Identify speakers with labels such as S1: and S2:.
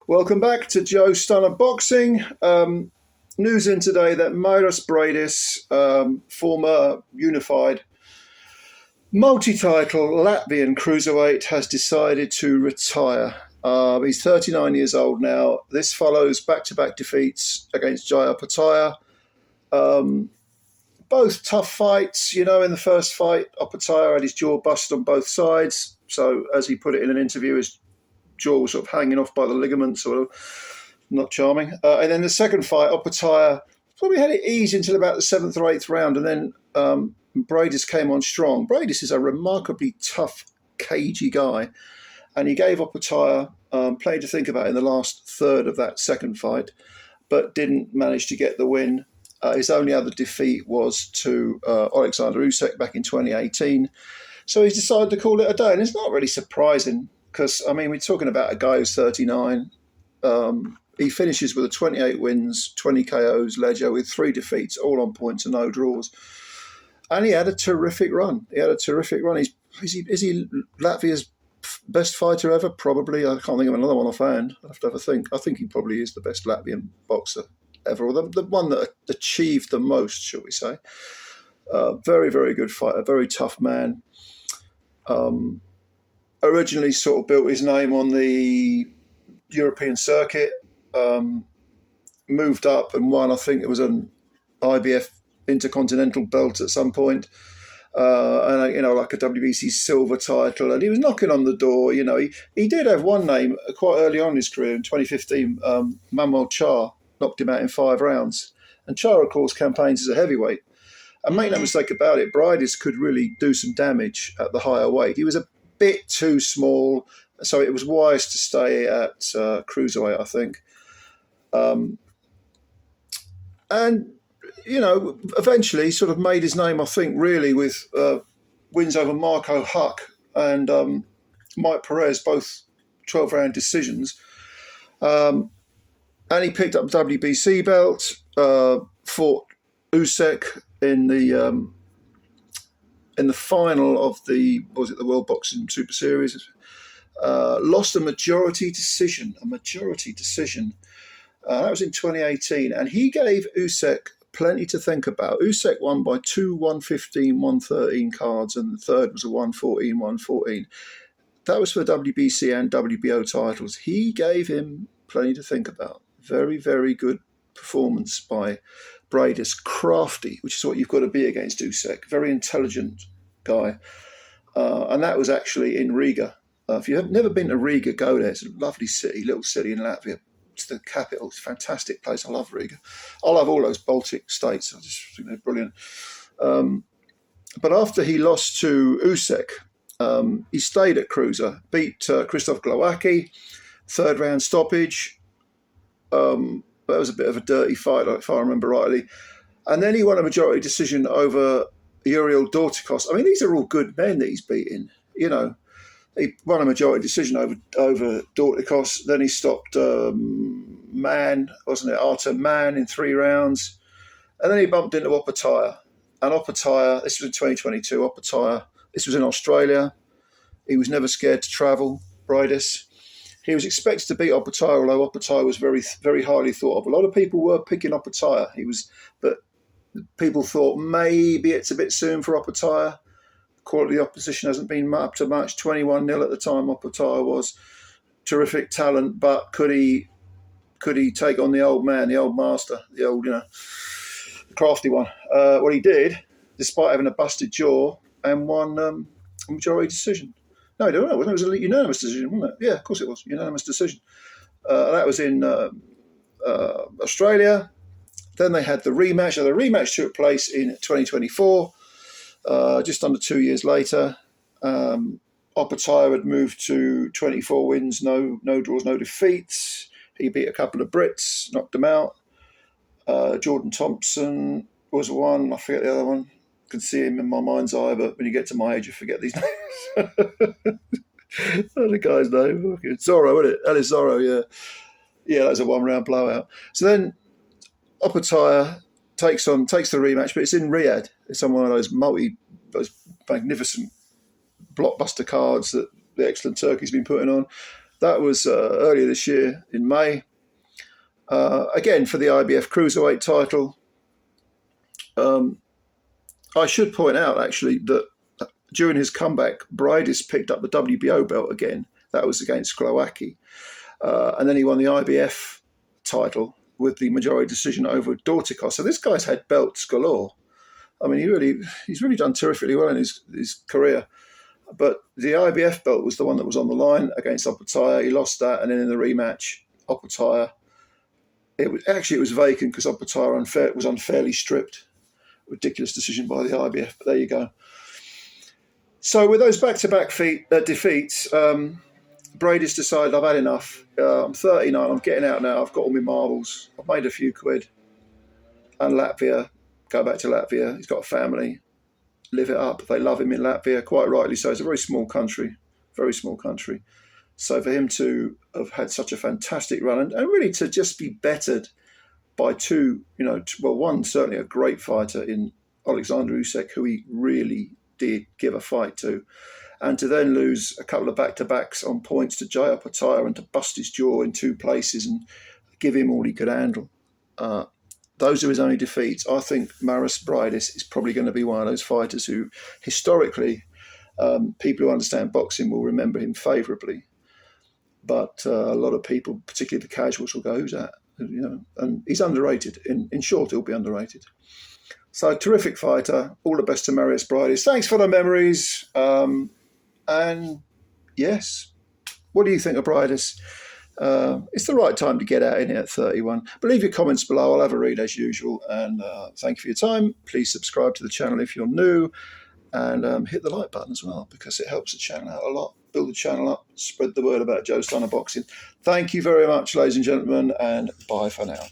S1: Welcome back to Joe Stunner Boxing. News in today that Mairis Briedis, former unified multi-title Latvian cruiserweight, has decided to retire. He's 39 years old now. This follows back-to-back defeats against Jai Opetaia. Both tough fights. In the first fight, Opetaia had his jaw busted on both sides. So, as he put it in an interview, his jaw was sort of hanging off by the ligaments, sort of not charming. And then the second fight, Opetaia probably had it easy until about the 7th or 8th round, and then Briedis came on strong. Briedis is a remarkably tough, cagey guy, and he gave Opetaia plenty to think about in the last third of that second fight, but didn't manage to get the win. His only other defeat was to Alexander Usyk back in 2018. So he's decided to call it a day, and it's not really surprising because, we're talking about a guy who's 39. He finishes with 28 wins, 20 KOs, Ledger, with 3 defeats, all on points and no draws. And he had a terrific run. Is he Latvia's best fighter ever? Probably. I can't think of another one offhand. I have to have a think. I think he probably is the best Latvian boxer ever, or the one that achieved the most, shall we say. Very, very good fighter, very tough man. Originally sort of built his name on the European circuit, moved up and won, I think it was an IBF intercontinental belt at some point, and like a WBC silver title, and he was knocking on the door. He did have one name quite early on in his career in 2015. Manuel Char knocked him out in 5 rounds, and Char, of course, campaigns as a heavyweight. And make no mistake about it, Briedis could really do some damage at the higher weight. He was a bit too small, so it was wise to stay at cruiserweight, I think. And eventually sort of made his name, I think, really with wins over Marco Huck and Mike Perez, both 12-round decisions. And he picked up the WBC belt, fought Usyk in the final of the World Boxing Super Series. Lost a majority decision. That was in 2018, and he gave Usyk plenty to think about. Usyk won by 2 115, 113 cards, and the third was a 114, 114. That was for WBC and WBO titles. He gave him plenty to think about. Very, very good performance by Briedis. Crafty, which is what you've got to be against Usyk. Very intelligent guy. And that was actually in Riga. If you have never been to Riga, go there. It's a lovely city, little city in Latvia. It's the capital. It's a fantastic place. I love Riga. I love all those Baltic states. I just think they're brilliant. But after he lost to Usyk, he stayed at cruiser, beat Krzysztof Glowacki, 3rd round stoppage. That was a bit of a dirty fight, if I remember rightly. And then he won a majority decision over Uriel Dorticos. These are all good men that he's beating. He won a majority decision over Dorticos. Then he stopped Artem Mann in 3 rounds. And then he bumped into Opetaia. And Opetaia, this was in 2022, Opetaia, this was in Australia. He was never scared to travel, Briedis. He was expected to beat Opetaia, although Opetaia was very, very highly thought of. A lot of people were picking Opetaia. But people thought maybe it's a bit soon for Opetaia. Quality of the opposition hasn't been up to much. 21-0 at the time. Opetaia was terrific talent, but could he take on the old man, the old master, the old crafty one? Well, he did, despite having a busted jaw, and won a majority decision. No, I don't know. It was a unanimous decision, wasn't it? Yeah, of course it was. Unanimous decision. That was in Australia. Then they had the rematch. The rematch took place in 2024, just under 2 years later. Opetaia had moved to 24 wins, no draws, no defeats. He beat a couple of Brits, knocked them out. Jordan Thompson was one. I forget the other one. I can see him in my mind's eye, but when you get to my age, you forget these names. What's the guy's name? Zorro, wasn't it? Alice Zorro, yeah. Yeah, that was a 1-round blowout. So then Opetaia takes the rematch, but it's in Riyadh. It's on one of those magnificent blockbuster cards that the excellent Turkey's been putting on. That was earlier this year in May. Again, for the IBF cruiserweight title. I should point out, actually, that during his comeback, Briedis picked up the WBO belt again. That was against Glowacki. And then he won the IBF title with the majority decision over Dorticos. So this guy's had belts galore. I mean, he's really done terrifically well in his career. But the IBF belt was the one that was on the line against Opetaia. He lost that, and then in the rematch, Opetaia, it was vacant because Opetaia was unfairly stripped. Ridiculous decision by the IBF, but there you go. So with those back-to-back defeats, Briedis decided, I've had enough. I'm 39, I'm getting out now. I've got all my marbles. I've made a few quid. And Latvia, go back to Latvia. He's got a family. Live it up. They love him in Latvia, quite rightly so. It's a very small country. So for him to have had such a fantastic run and really to just be bettered by two, one, certainly a great fighter in Alexander Usyk, who he really did give a fight to, and to then lose a couple of back-to-backs on points to Jai Opetaia and to bust his jaw in two places and give him all he could handle. Those are his only defeats. I think Mairis Briedis is probably going to be one of those fighters who, historically, people who understand boxing will remember him favourably. But a lot of people, particularly the casuals, will go, who's that? And he's underrated. In short, he'll be underrated. So, terrific fighter. All the best to Mairis Briedis. Thanks for the memories. And yes, what do you think of Briedis? It's the right time to get out in here at 31. But leave your comments below. I'll have a read as usual. And thank you for your time. Please subscribe to the channel if you're new. And hit the like button as well, because it helps the channel out a lot. Build the channel up. Spread the word about Joe Stunner Boxing. Thank you very much, ladies and gentlemen. And bye for now.